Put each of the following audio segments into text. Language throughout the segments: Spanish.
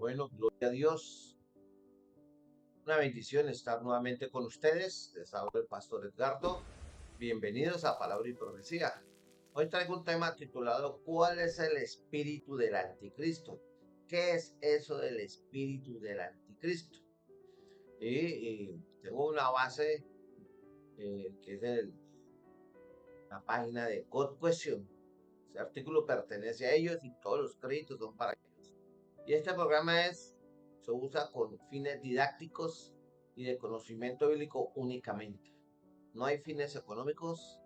Bueno, gloria a Dios. Una bendición estar nuevamente con ustedes. Les habla el pastor Edgardo. Bienvenidos a Palabra y Profecía. Hoy traigo un tema titulado ¿Cuál es el espíritu del anticristo? ¿Qué es eso del espíritu del anticristo? Y tengo una base que es la página de God Question. Ese artículo pertenece a ellos y todos los créditos son para ellos. Y este programa se usa con fines didácticos y de conocimiento bíblico únicamente. No hay fines económicos.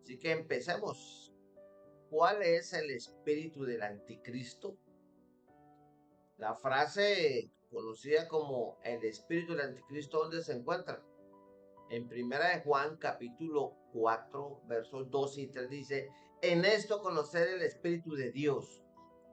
Así que empecemos. ¿Cuál es el espíritu del anticristo? La frase conocida como el espíritu del anticristo, ¿dónde se encuentra? En Primera de Juan, capítulo 4, versos 2 y 3 dice: en esto conocer el espíritu de Dios.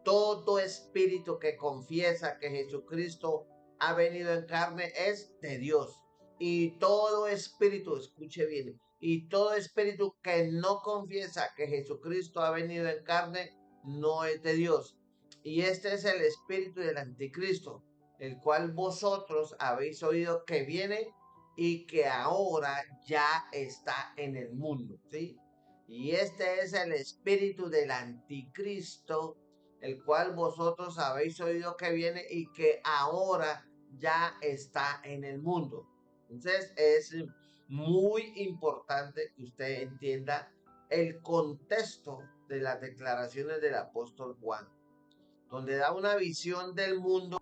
Todo espíritu que confiesa que Jesucristo ha venido en carne es de Dios. Y todo espíritu, escuche bien, y todo espíritu que no confiesa que Jesucristo ha venido en carne no es de Dios. Y este es el espíritu del anticristo, el cual vosotros habéis oído que viene y que ahora ya está en el mundo, ¿sí? Y este es el espíritu del anticristo, el cual vosotros habéis oído que viene y que ahora ya está en el mundo. Entonces es muy importante que usted entienda el contexto de las declaraciones del apóstol Juan, donde da una visión del mundo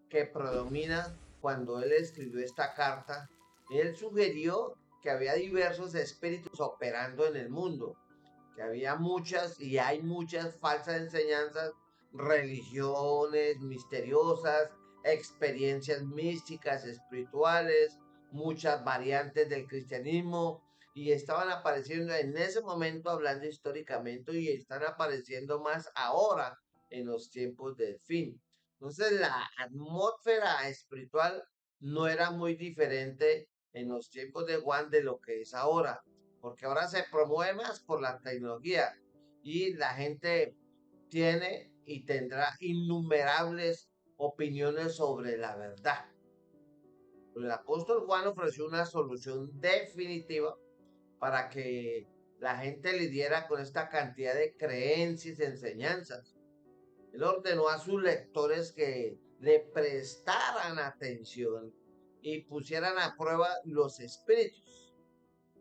que predomina cuando él escribió esta carta. Él sugirió que había diversos espíritus operando en el mundo, que había muchas y hay muchas falsas enseñanzas, religiones misteriosas, experiencias místicas, espirituales, muchas variantes del cristianismo, y estaban apareciendo en ese momento, hablando históricamente, y están apareciendo más ahora en los tiempos del fin. Entonces la atmósfera espiritual no era muy diferente en los tiempos de Juan de lo que es ahora, porque ahora se promueve más por la tecnología y la gente tiene y tendrá innumerables opiniones sobre la verdad. El apóstol Juan ofreció una solución definitiva para que la gente lidiara con esta cantidad de creencias y enseñanzas. Él ordenó a sus lectores que le prestaran atención y pusieran a prueba los espíritus.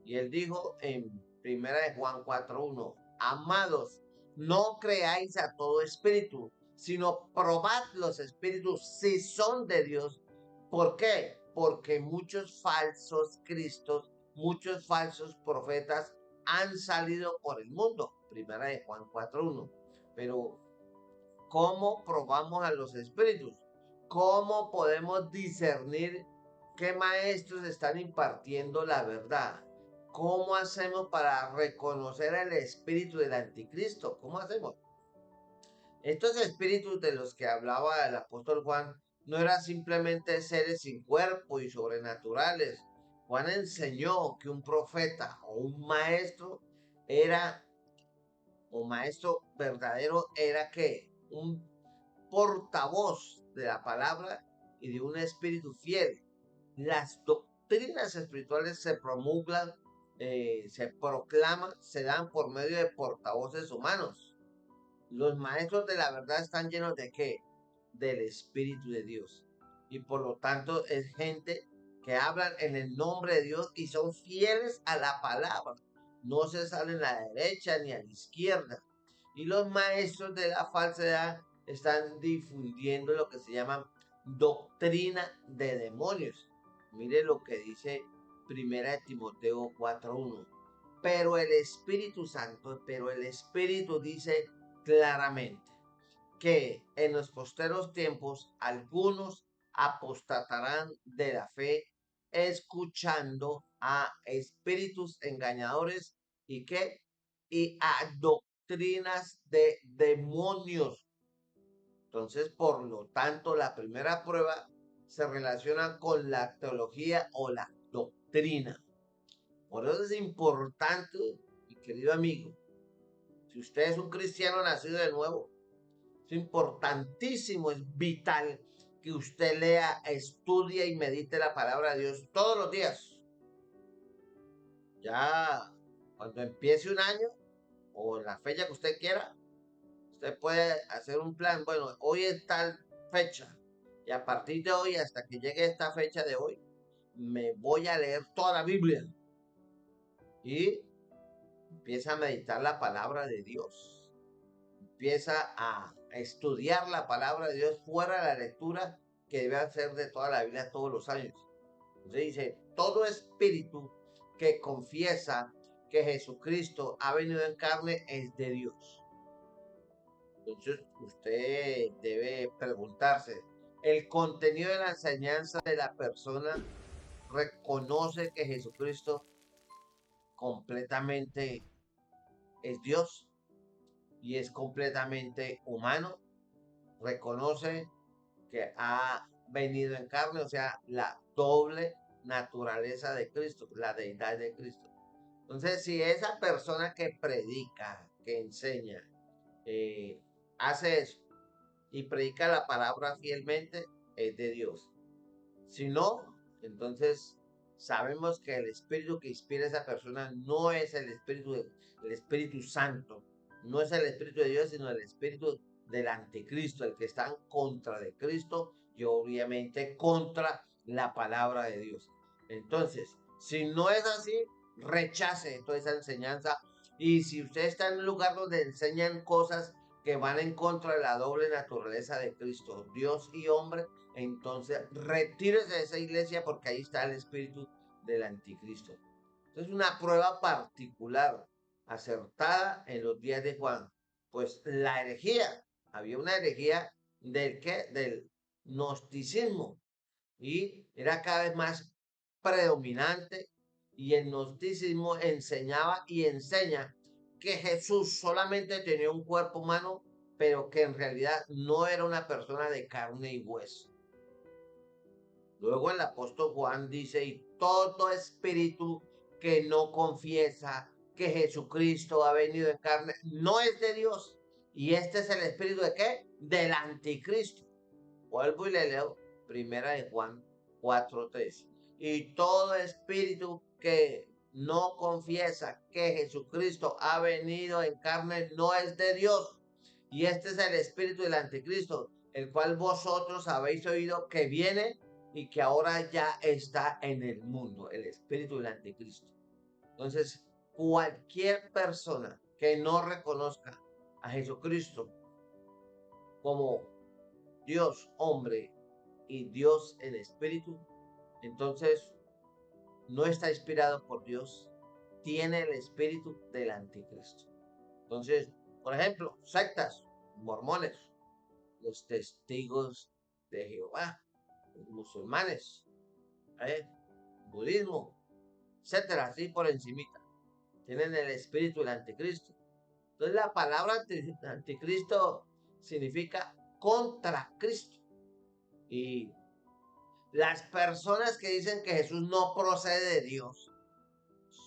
Y él dijo en Primera de Juan 4:1: amados, no creáis a todo espíritu, sino probad los espíritus si son de Dios. ¿Por qué? Porque muchos falsos cristos, muchos falsos profetas han salido por el mundo. Primera de Juan 4:1. Pero ¿cómo probamos a los espíritus? ¿Cómo podemos discernir qué maestros están impartiendo la verdad? ¿Cómo hacemos para reconocer el espíritu del anticristo? ¿Cómo hacemos? Estos espíritus de los que hablaba el apóstol Juan no eran simplemente seres sin cuerpo y sobrenaturales. Juan enseñó que un profeta o un maestro era, o maestro verdadero era que un portavoz de la palabra y de un espíritu fiel. Las doctrinas espirituales se promulgan, se proclaman, se dan por medio de portavoces humanos. Los maestros de la verdad están llenos de ¿qué? Del Espíritu de Dios. Y por lo tanto es gente que hablan en el nombre de Dios y son fieles a la palabra. No se salen a la derecha ni a la izquierda. Y los maestros de la falsedad están difundiendo lo que se llama doctrina de demonios. Mire lo que dice Primera de Timoteo 4:1. Pero el Espíritu Santo, pero el Espíritu dice claramente que en los posteros tiempos algunos apostatarán de la fe, escuchando a espíritus engañadores y que y a doctrinas de demonios. Entonces, por lo tanto, la primera prueba se relaciona con la teología o la doctrina. Por eso es importante, mi querido amigo, si usted es un cristiano nacido de nuevo, es importantísimo, es vital que usted lea, estudie y medite la palabra de Dios todos los días. Ya cuando empiece un año o en la fecha que usted quiera, usted puede hacer un plan. Bueno, hoy es tal fecha y a partir de hoy hasta que llegue esta fecha de hoy, me voy a leer toda la Biblia y empieza a meditar la palabra de Dios. Empieza a estudiar la palabra de Dios fuera de la lectura que debe hacer de toda la Biblia todos los años. Entonces dice, todo espíritu que confiesa que Jesucristo ha venido en carne es de Dios. Entonces usted debe preguntarse, ¿el contenido de la enseñanza de la persona reconoce que Jesucristo completamente es Dios y es completamente humano? ¿Reconoce que ha venido en carne, o sea, la doble naturaleza de Cristo, la deidad de Cristo? Entonces, si esa persona que predica, que enseña, hace eso y predica la palabra fielmente, es de Dios. Si no, entonces sabemos que el espíritu que inspira a esa persona no es el Espíritu Santo, no es el Espíritu de Dios, sino el espíritu del anticristo, el que está en contra de Cristo y obviamente contra la palabra de Dios. Entonces, si no es así, rechace toda esa enseñanza. Y si usted está en un lugar donde enseñan cosas que van en contra de la doble naturaleza de Cristo, Dios y hombre, entonces retírese de esa iglesia porque ahí está el espíritu del anticristo. Entonces, una prueba particular, acertada en los días de Juan, pues la herejía. Había una herejía del ¿qué? Del gnosticismo, y era cada vez más predominante, y el gnosticismo enseñaba y enseña que Jesús solamente tenía un cuerpo humano, pero que en realidad no era una persona de carne y hueso. Luego el apóstol Juan dice, y todo espíritu que no confiesa que Jesucristo ha venido en carne no es de Dios. Y este es el espíritu de ¿qué? Del anticristo. Vuelvo y le leo primera de Juan 4:3. Y todo espíritu que no confiesa que Jesucristo ha venido en carne no es de Dios. Y este es el espíritu del anticristo, el cual vosotros habéis oído que viene y que ahora ya está en el mundo, el espíritu del anticristo. Entonces, cualquier persona que no reconozca a Jesucristo como Dios hombre y Dios en espíritu, entonces no está inspirado por Dios, tiene el espíritu del anticristo. Entonces, por ejemplo, sectas, mormones, los testigos de Jehová, los musulmanes, budismo, etcétera, así por encimita, tienen el espíritu del anticristo. Entonces la palabra anticristo significa contra Cristo. Y las personas que dicen que Jesús no procede de Dios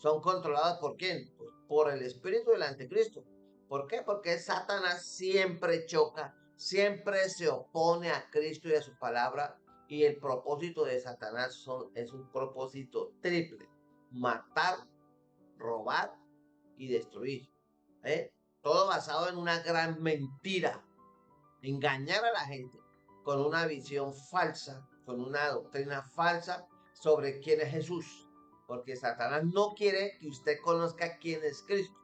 son controladas ¿por quién? Pues por el espíritu del anticristo. ¿Por qué? Porque Satanás siempre choca, siempre se opone a Cristo y a su palabra, y el propósito de Satanás es un propósito triple: matar, robar y destruir. Todo basado en una gran mentira, engañar a la gente con una visión falsa, con una doctrina falsa sobre quién es Jesús, porque Satanás no quiere que usted conozca quién es Cristo.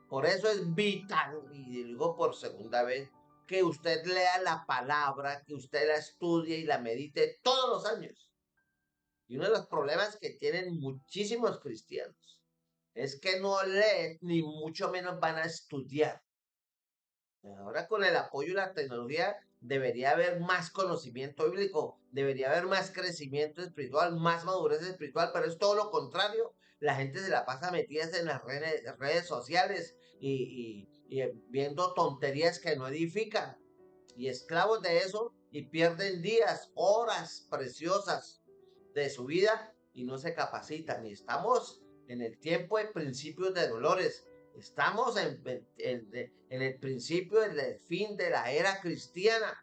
Por eso es vital, y digo por segunda vez, que usted lea la palabra, que usted la estudie y la medite todos los años. Y uno de los problemas que tienen muchísimos cristianos es que no leen, ni mucho menos van a estudiar. Ahora con el apoyo de la tecnología debería haber más conocimiento bíblico, debería haber más crecimiento espiritual, más madurez espiritual, pero es todo lo contrario. La gente se la pasa metida en las redes sociales y viendo tonterías que no edifican, y esclavos de eso, y pierden días, horas preciosas de su vida y no se capacitan. Y estamos en el tiempo de principios de dolores. Estamos en el principio del fin de la era cristiana.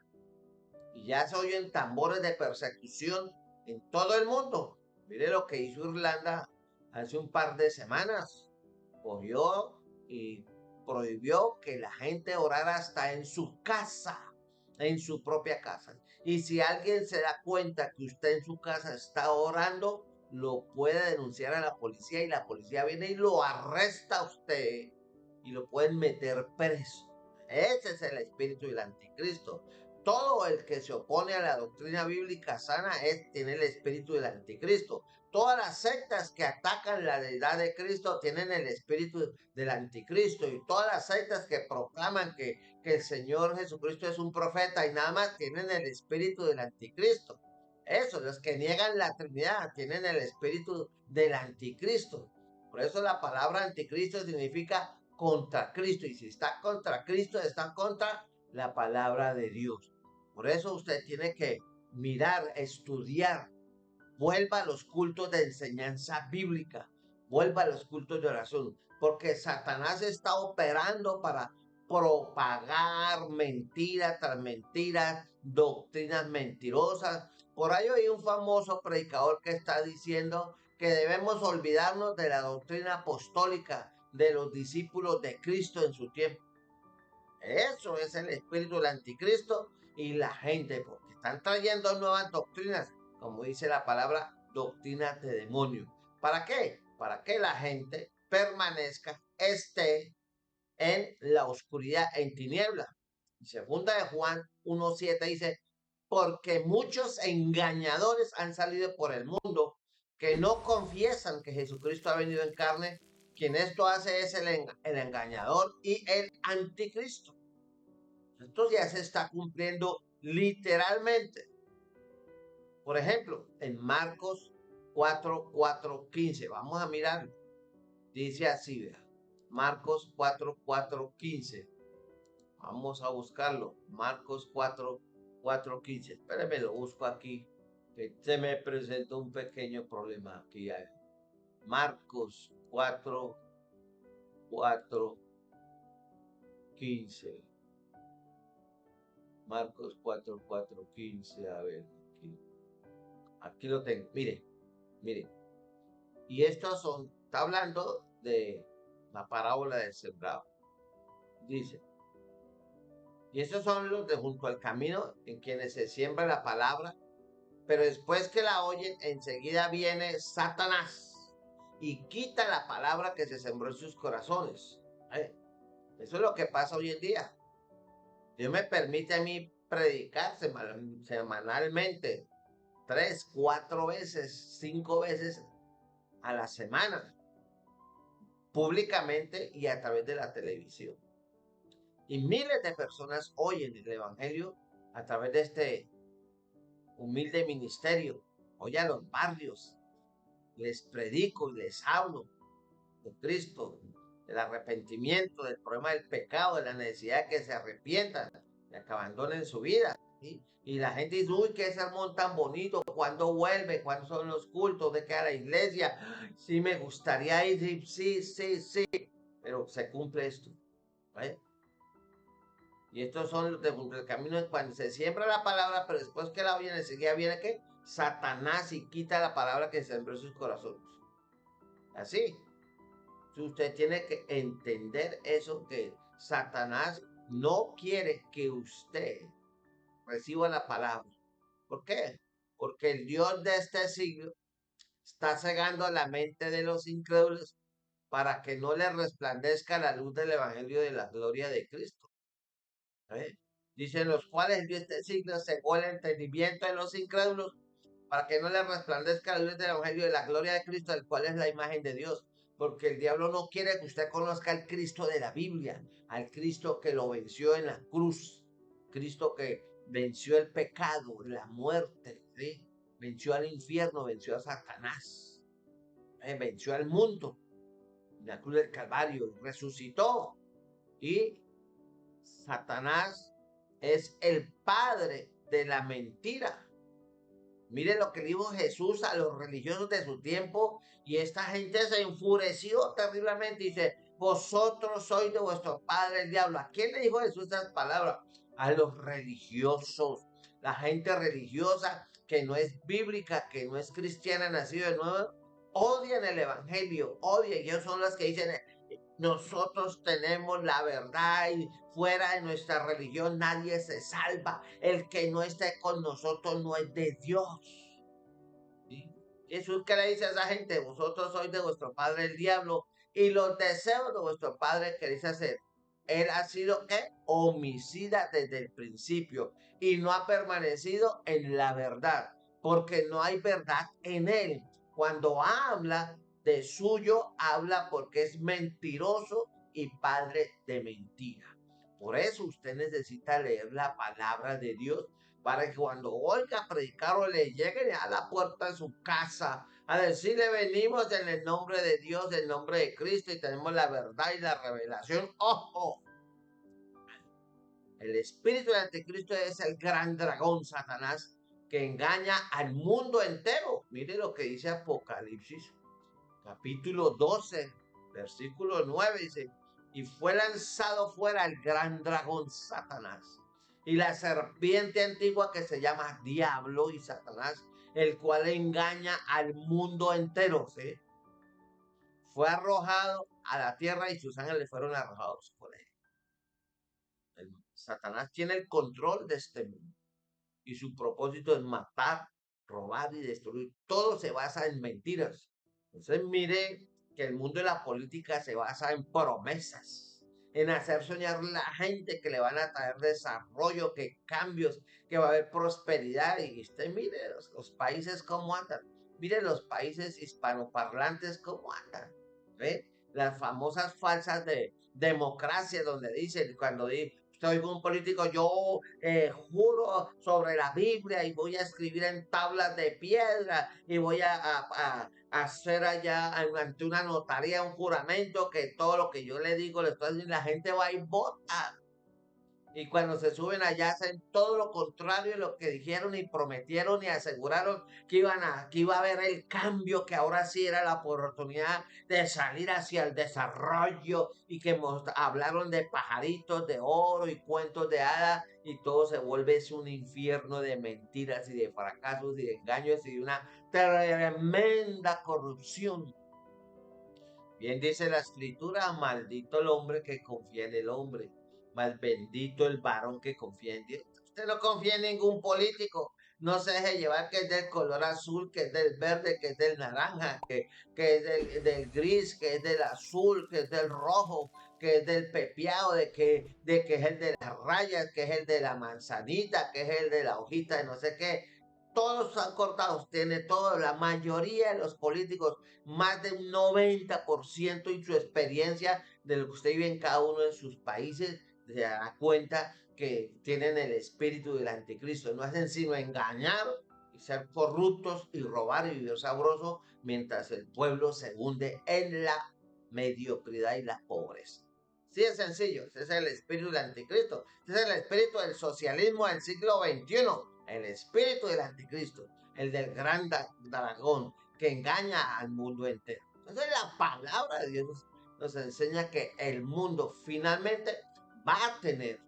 y ya se oyen tambores de persecución en todo el mundo. Mire lo que hizo Irlanda hace un par de semanas. Cogió y prohibió que la gente orara hasta en su casa, en su propia casa. Y si alguien se da cuenta que usted en su casa está orando, lo puede denunciar a la policía y la policía viene y lo arresta a usted y lo pueden meter preso. Ese es el espíritu del anticristo. Todo el que se opone a la doctrina bíblica sana tiene el espíritu del anticristo. Todas las sectas que atacan la deidad de Cristo tienen el espíritu del anticristo, y todas las sectas que proclaman que el Señor Jesucristo es un profeta y nada más tienen el espíritu del anticristo. Eso, los que niegan la Trinidad tienen el espíritu del anticristo. Por eso la palabra anticristo significa contra Cristo, y si está contra Cristo está contra la palabra de Dios. Por eso usted tiene que mirar, estudiar, vuelva a los cultos de enseñanza bíblica, vuelva a los cultos de oración, porque Satanás está operando para propagar mentira tras mentira, doctrinas mentirosas. Por ahí hay un famoso predicador que está diciendo que debemos olvidarnos de la doctrina apostólica de los discípulos de Cristo en su tiempo. Eso es el espíritu del anticristo y la gente, porque están trayendo nuevas doctrinas, como dice la palabra, doctrinas de demonio. ¿Para qué? Para que la gente permanezca, esté en la oscuridad, en tiniebla. Segunda de Juan 1:7 dice, porque muchos engañadores han salido por el mundo que no confiesan que Jesucristo ha venido en carne. Quien esto hace es el engañador y el anticristo. Esto ya se está cumpliendo literalmente. Por ejemplo, en Marcos 4:15, vamos a mirar. Dice así, vea. Marcos 4:15. Vamos a buscarlo. Marcos 4:15. Espérenme, lo busco aquí. Que se me presentó un pequeño problema aquí. Marcos 4:15. Marcos 4:15. A ver, aquí lo tengo. Mire, mire. Y estos está hablando de la parábola del sembrado. Dice, y estos son los de junto al camino en quienes se siembra la palabra, pero después que la oyen, enseguida viene Satanás y quita la palabra que se sembró en sus corazones. Eso es lo que pasa hoy en día. Dios me permite a mí predicar semanalmente 3, 4 veces, 5 veces a la semana, públicamente y a través de la televisión. Y miles de personas oyen el Evangelio a través de este humilde ministerio. Voy a los barrios, les predico y les hablo de Cristo, del arrepentimiento, del problema del pecado, de la necesidad de que se arrepientan, de que abandonen su vida. ¿Sí? Y la gente dice, uy, qué sermón tan bonito, ¿cuándo vuelve? ¿Cuándo son los cultos? ¿De qué a la iglesia? Sí, me gustaría ir, sí, pero se cumple esto. ¿Vale? Y estos son los del camino cuando se siembra la palabra, pero después que la oyen, enseguida viene que Satanás y quita la palabra que sembró en sus corazones. Así. Usted tiene que entender eso, que Satanás no quiere que usted reciba la palabra. ¿Por qué? Porque el Dios de este siglo está cegando la mente de los incrédulos para que no les resplandezca la luz del Evangelio de la gloria de Cristo. Dicen los cuales el Dios de este siglo cegó el entendimiento de los incrédulos para que no les resplandezca la luz del Evangelio de la gloria de Cristo, el cual es la imagen de Dios. Porque el diablo no quiere que usted conozca al Cristo de la Biblia, al Cristo que lo venció en la cruz, Cristo que venció el pecado, la muerte, ¿sí? Venció al infierno, venció a Satanás, venció al mundo, en la cruz del Calvario, resucitó. Y Satanás es el padre de la mentira. Mire lo que dijo Jesús a los religiosos de su tiempo, y esta gente se enfureció terriblemente. Dice, vosotros sois de vuestro padre el diablo. ¿A quién le dijo Jesús esas palabras? A los religiosos. la gente religiosa que no es bíblica, que no es cristiana, nacido de nuevo, odian el evangelio, odian, y ellos son los que dicen, nosotros tenemos la verdad y fuera de nuestra religión nadie se salva. El que no esté con nosotros no es de Dios. ¿Sí? Jesús, ¿qué le dice a esa gente? Vosotros sois de vuestro padre el diablo y los deseos de vuestro padre queréis hacer. Él ha sido, ¿qué? Homicida desde el principio y no ha permanecido en la verdad, porque no hay verdad en él. Cuando habla de suyo, habla porque es mentiroso y padre de mentira. Por eso usted necesita leer la palabra de Dios para que cuando oiga predicar o le lleguen a la puerta de su casa a decirle venimos en el nombre de Dios, en el nombre de Cristo y tenemos la verdad y la revelación. ¡Ojo! El espíritu del anticristo es el gran dragón Satanás que engaña al mundo entero. Mire lo que dice Apocalipsis capítulo 12, versículo 9, dice, y fue lanzado fuera el gran dragón Satanás y la serpiente antigua que se llama Diablo y Satanás, el cual engaña al mundo entero, ¿sí? Fue arrojado a la tierra y sus ángeles fueron arrojados por él. Satanás tiene el control de este mundo y su propósito es matar, robar y destruir. Todo se basa en mentiras. Entonces mire que el mundo de la política se basa en promesas, en hacer soñar la gente que le van a traer desarrollo, que cambios, que va a haber prosperidad. Y usted mire los países cómo andan, mire los países hispanoparlantes cómo andan, ¿ve? Las famosas falsas de democracia donde dicen, cuando estoy con un político, yo juro sobre la Biblia y voy a escribir en tablas de piedra y voy a hacer allá ante una notaría un juramento que todo lo que yo le digo, le estoy diciendo, la gente va y vota. Y cuando se suben allá hacen todo lo contrario de lo que dijeron y prometieron y aseguraron que iba a haber el cambio, que ahora sí era la oportunidad de salir hacia el desarrollo y que hablaron de pajaritos de oro y cuentos de hadas y todo se vuelve un infierno de mentiras y de fracasos y de engaños y de una tremenda corrupción. Bien dice la escritura, maldito el hombre que confía en el hombre, más bendito el varón que confía en Dios. Usted no confía en ningún político, no se deje llevar que es del color azul, que es del verde, que es del naranja, que es del gris, que es del azul, que es del rojo, que es del pepiado, de que es el de las rayas, que es el de la manzanita, que es el de la hojita de no sé qué. Todos son cortados, tiene todo, la mayoría de los políticos más de un 90% y su experiencia de lo que usted vive en cada uno de sus países, se da cuenta que tienen el espíritu del anticristo. No hacen sino engañar y ser corruptos y robar y vivir sabroso mientras el pueblo se hunde en la mediocridad y la pobreza. Sí, es sencillo, ese es el espíritu del anticristo, ese es el espíritu del socialismo del siglo XXI, el espíritu del anticristo, el del gran dragón, que engaña al mundo entero. Entonces la palabra de Dios nos enseña que el mundo finalmente va a tener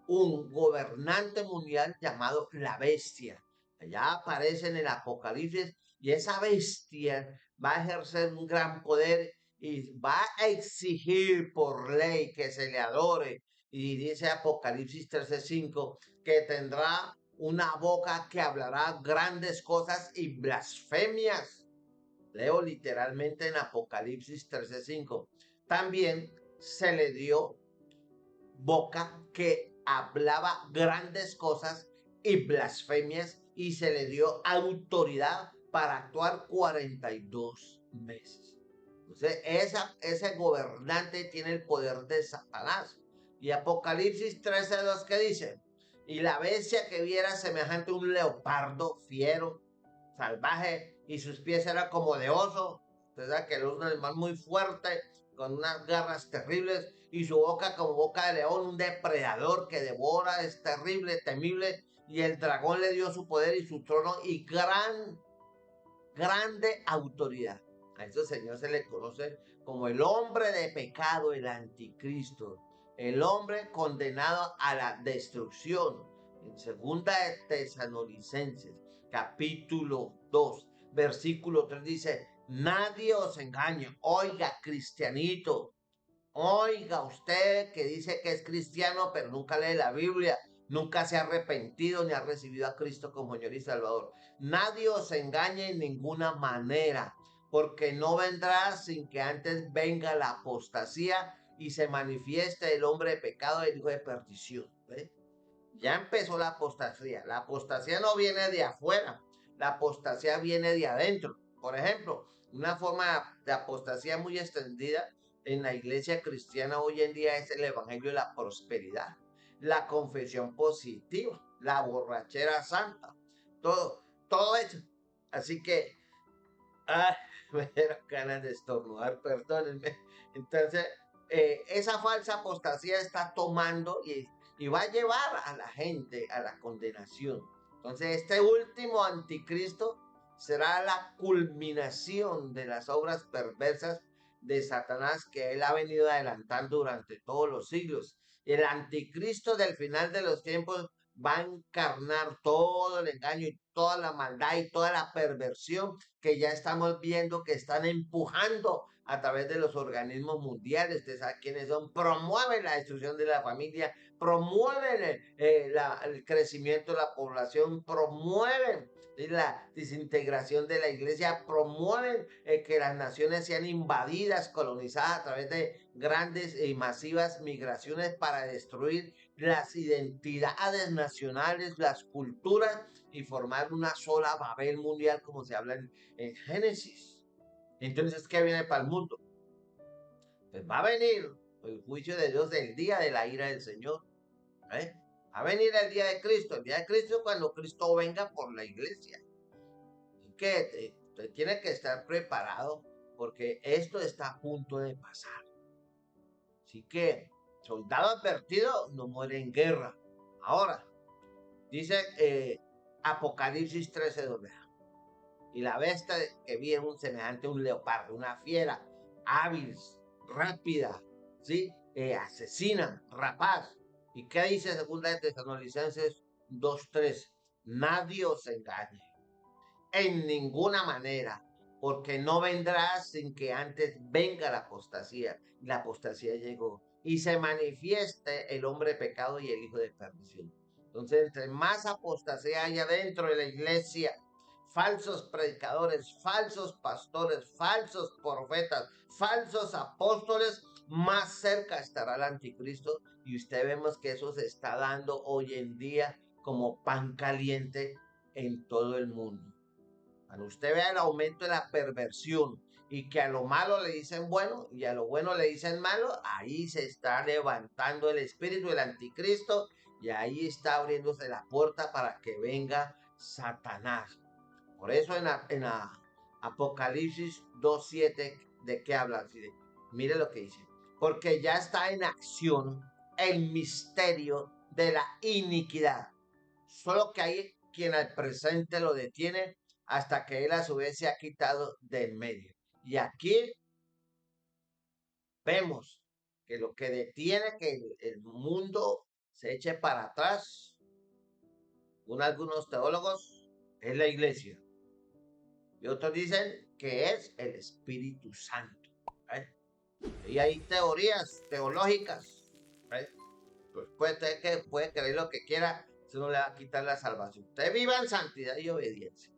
un gobernante mundial llamado la bestia. Allá aparece en el Apocalipsis y esa bestia va a ejercer un gran poder y va a exigir por ley que se le adore. Y dice Apocalipsis 13:5 que tendrá una boca que hablará grandes cosas y blasfemias. Leo literalmente en Apocalipsis 13:5. También se le dio boca que hablaba grandes cosas y blasfemias y se le dio autoridad para actuar 42 meses. Entonces, ese gobernante tiene el poder de Satanás. Y Apocalipsis 13:2 que dice, y la bestia que viera semejante a un leopardo fiero, salvaje, y sus pies eran como de oso. Usted sabe que el oso es un animal muy fuerte, con unas garras terribles, y su boca como boca de león, un depredador que devora, es terrible, temible, y el dragón le dio su poder y su trono y grande autoridad. A este señor se le conoce como el hombre de pecado, el anticristo, el hombre condenado a la destrucción, En segunda de Tesalonicenses, capítulo 2, versículo 3 dice, nadie os engañe. Oiga, cristianito, oiga usted que dice que es cristiano, pero nunca lee la Biblia, nunca se ha arrepentido ni ha recibido a Cristo como Señor y Salvador. Nadie os engañe en ninguna manera, porque no vendrá sin que antes venga la apostasía y se manifieste el hombre de pecado, el hijo de perdición. ¿Ve? Ya empezó la apostasía. La apostasía no viene de afuera, la apostasía viene de adentro. Por ejemplo, una forma de apostasía muy extendida en la iglesia cristiana hoy en día es el evangelio de la prosperidad, la confesión positiva, la borrachera santa, todo eso. Así que, ay, me dieron ganas de estornudar, perdónenme. Entonces, esa falsa apostasía está tomando y va a llevar a la gente a la condenación. Entonces, este último anticristo será la culminación de las obras perversas de Satanás que él ha venido adelantando durante todos los siglos. El anticristo del final de los tiempos va a encarnar todo el engaño y toda la maldad y toda la perversión que ya estamos viendo que están empujando a través de los organismos mundiales. Ustedes saben quiénes son, promueven la destrucción de la familia, promueven el crecimiento de la población, promueven la desintegración de la iglesia, promueven que las naciones sean invadidas, colonizadas a través de grandes y masivas migraciones para destruir las identidades nacionales, las culturas y formar una sola Babel mundial como se habla en Génesis. Entonces, ¿qué viene para el mundo? Pues va a venir el juicio de Dios, el día de la ira del Señor. ¿Eh? Va a venir el día de Cristo. El día de Cristo es cuando Cristo venga por la iglesia. Así que usted tiene que estar preparado porque esto está a punto de pasar. Así que, soldado advertido no muere en guerra. Ahora, dice Apocalipsis 13:2. Y la bestia que vi es un semejante a un leopardo, una fiera, hábil, rápida, ¿sí? Asesina, rapaz. ¿Y qué dice segunda de Tesalonicenses 2:3? Nadie os engañe, en ninguna manera, porque no vendrá sin que antes venga la apostasía. La apostasía llegó y se manifieste el hombre de pecado y el hijo de perdición. Entonces, entre más apostasía haya dentro de la iglesia, falsos predicadores, falsos pastores, falsos profetas, falsos apóstoles, más cerca estará el anticristo. Y usted vemos que eso se está dando hoy en día como pan caliente en todo el mundo. Cuando usted vea el aumento de la perversión y que a lo malo le dicen bueno y a lo bueno le dicen malo, ahí se está levantando el espíritu del anticristo y ahí está abriéndose la puerta para que venga Satanás. Por eso en Apocalipsis 2:7, ¿de qué habla? Mire lo que dice. Porque ya está en acción el misterio de la iniquidad. Solo que hay quien al presente lo detiene hasta que él a su vez se ha quitado de en medio. Y aquí vemos que lo que detiene que el mundo se eche para atrás, según algunos teólogos, es la iglesia. Y otros dicen que es el Espíritu Santo. ¿Eh? Y hay teorías teológicas. ¿Eh? Pues puede creer lo que quiera, eso no le va a quitar la salvación. Usted viva en santidad y obediencia.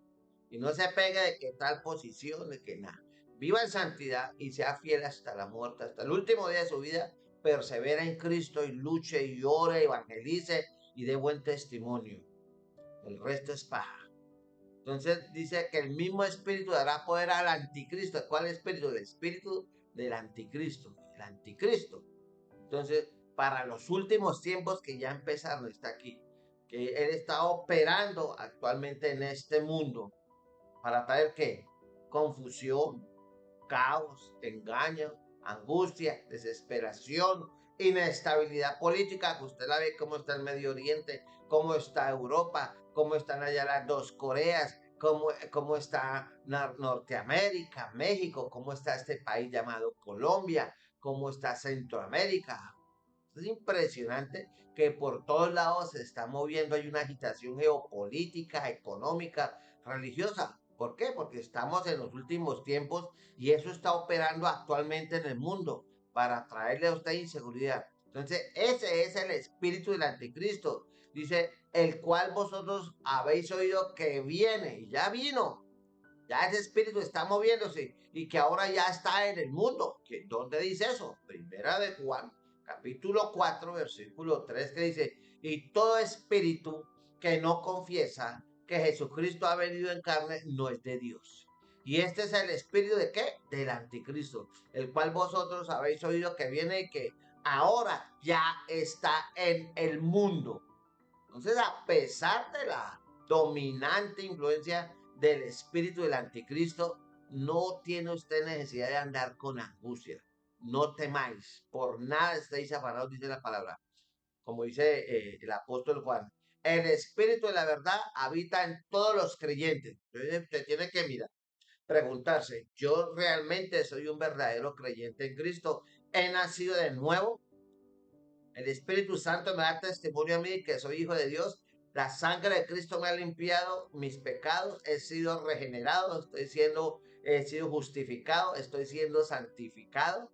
Y no se pegue de que tal posición, de que nada. Viva en santidad y sea fiel hasta la muerte, hasta el último día de su vida. Persevera en Cristo y luche y ore, evangelice y dé buen testimonio. El resto es paja. Entonces dice que el mismo espíritu dará poder al anticristo. ¿Cuál espíritu? El espíritu del anticristo. El anticristo. Entonces, para los últimos tiempos que ya empezaron, está aquí. Que él está operando actualmente en este mundo. ¿Para traer qué? Confusión, caos, engaño, angustia, desesperación, inestabilidad política, que usted la ve cómo está el Medio Oriente, cómo está Europa, cómo están allá las dos Coreas, cómo está Norteamérica, México, cómo está este país llamado Colombia, cómo está Centroamérica. Es impresionante que por todos lados se está moviendo, hay una agitación geopolítica, económica, religiosa. ¿Por qué? Porque estamos en los últimos tiempos y eso está operando actualmente en el mundo para traerle a usted inseguridad. Entonces, ese es el espíritu del anticristo. Dice, el cual vosotros habéis oído que viene, y ya vino, ya ese espíritu está moviéndose y que ahora ya está en el mundo. ¿Dónde dice eso? Primera de Juan, capítulo 4, versículo 3, que dice, y todo espíritu que no confiesa que Jesucristo ha venido en carne no es de Dios. Y este es el espíritu de qué? Del anticristo, el cual vosotros habéis oído que viene y que ahora ya está en el mundo. Entonces, a pesar de la dominante influencia del espíritu del anticristo, no tiene usted necesidad de andar con angustia. No temáis, por nada estéis afanados, dice la palabra. Como dice el apóstol Juan, el espíritu de la verdad habita en todos los creyentes. Entonces, usted tiene que mirar, preguntarse, ¿yo realmente soy un verdadero creyente en Cristo? ¿He nacido de nuevo? El Espíritu Santo me da testimonio a mí que soy hijo de Dios. La sangre de Cristo me ha limpiado mis pecados. He sido regenerado. He sido justificado. Estoy siendo santificado.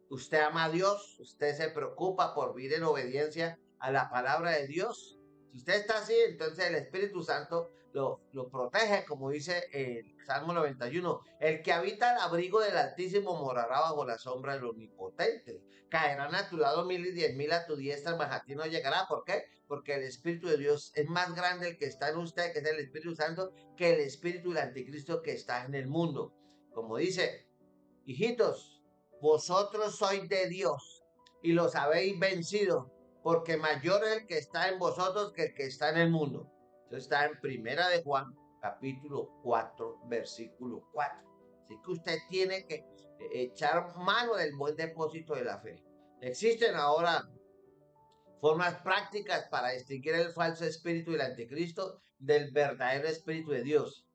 Usted ama a Dios. Usted se preocupa por vivir en obediencia a la palabra de Dios. Si usted está así, entonces el Espíritu Santo lo protege, como dice el Salmo 91. El que habita al abrigo del Altísimo morará bajo la sombra del Omnipotente. Caerán a tu lado 1000 y 10.000 a tu diestra, mas a ti no llegará. ¿Por qué? Porque el Espíritu de Dios es más grande el que está en usted, que es el Espíritu Santo, que el Espíritu del Anticristo que está en el mundo. Como dice, hijitos, vosotros sois de Dios y los habéis vencido, porque mayor es el que está en vosotros que el que está en el mundo. Eso está en Primera de Juan, capítulo 4, versículo 4. Así que usted tiene que echar mano del buen depósito de la fe. Existen ahora formas prácticas para distinguir el falso espíritu del anticristo del verdadero espíritu de Dios.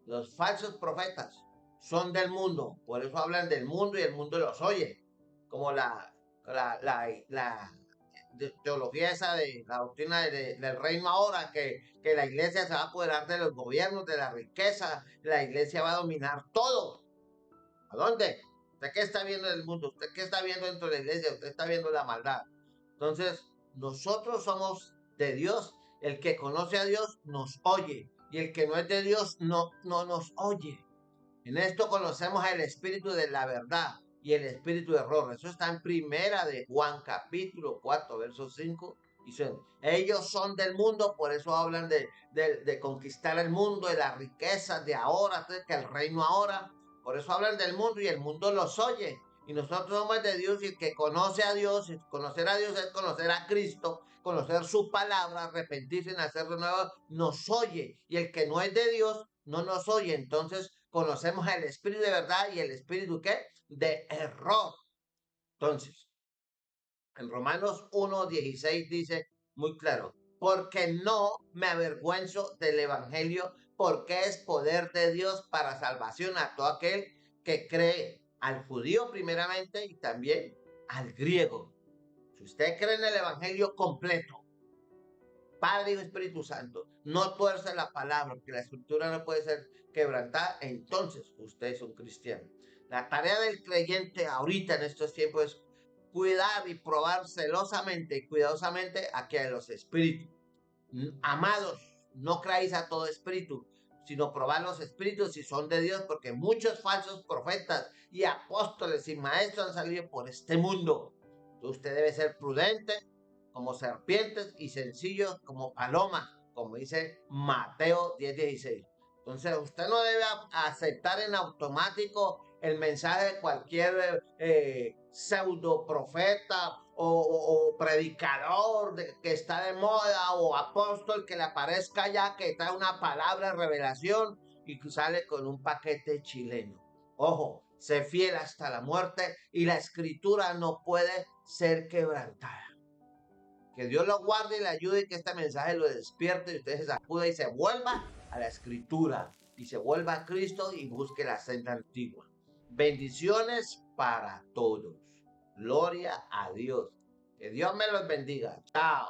Los falsos profetas son del mundo, por eso hablan del mundo y el mundo los oye, como la teología esa de la doctrina del reino ahora, que la iglesia se va a apoderar de los gobiernos, de la riqueza, la iglesia va a dominar todo. ¿A dónde? ¿Usted qué está viendo en el mundo? ¿Usted qué está viendo dentro de la iglesia? Usted está viendo la maldad. Entonces, nosotros somos de Dios. El que conoce a Dios nos oye. Y el que no es de Dios no nos oye. En esto conocemos el espíritu de la verdad y el espíritu de error. Eso está en Primera de Juan, capítulo 4, verso 5. Y ellos son del mundo, por eso hablan de conquistar el mundo, de las riquezas de ahora, que el reino ahora. Por eso hablan del mundo y el mundo los oye. Y nosotros somos de Dios y el que conoce a Dios, y conocer a Dios es conocer a Cristo, conocer su palabra, arrepentirse y nacer de nuevo, nos oye. Y el que no es de Dios no nos oye. Entonces conocemos el espíritu de verdad y el espíritu ¿qué? De error. Entonces, en Romanos 1:16 dice muy claro, porque no me avergüenzo del evangelio, porque es poder de Dios para salvación a todo aquel que cree, al judío primeramente y también al griego. Si usted cree en el evangelio completo, Padre, Hijo, Espíritu Santo, no tuerce la palabra, porque la escritura no puede ser quebrantada, entonces usted es un cristiano. La tarea del creyente ahorita en estos tiempos es cuidar y probar celosamente y cuidadosamente a que los espíritus. Amados, no creáis a todo espíritu, sino probad los espíritus si son de Dios, porque muchos falsos profetas y apóstoles y maestros han salido por este mundo. Entonces usted debe ser prudente como serpientes y sencillos como palomas, como dice Mateo 10:16. Entonces usted no debe aceptar en automático el mensaje de cualquier pseudo profeta o predicador que está de moda o apóstol que le aparezca ya que trae una palabra de revelación y que sale con un paquete chileno. Ojo, sé fiel hasta la muerte y la escritura no puede ser quebrantada. Que Dios lo guarde y le ayude y que este mensaje lo despierte y usted se sacuda y se vuelva a la escritura y se vuelva a Cristo y busque la senda antigua. Bendiciones para todos. Gloria a Dios. Que Dios me los bendiga. Chao.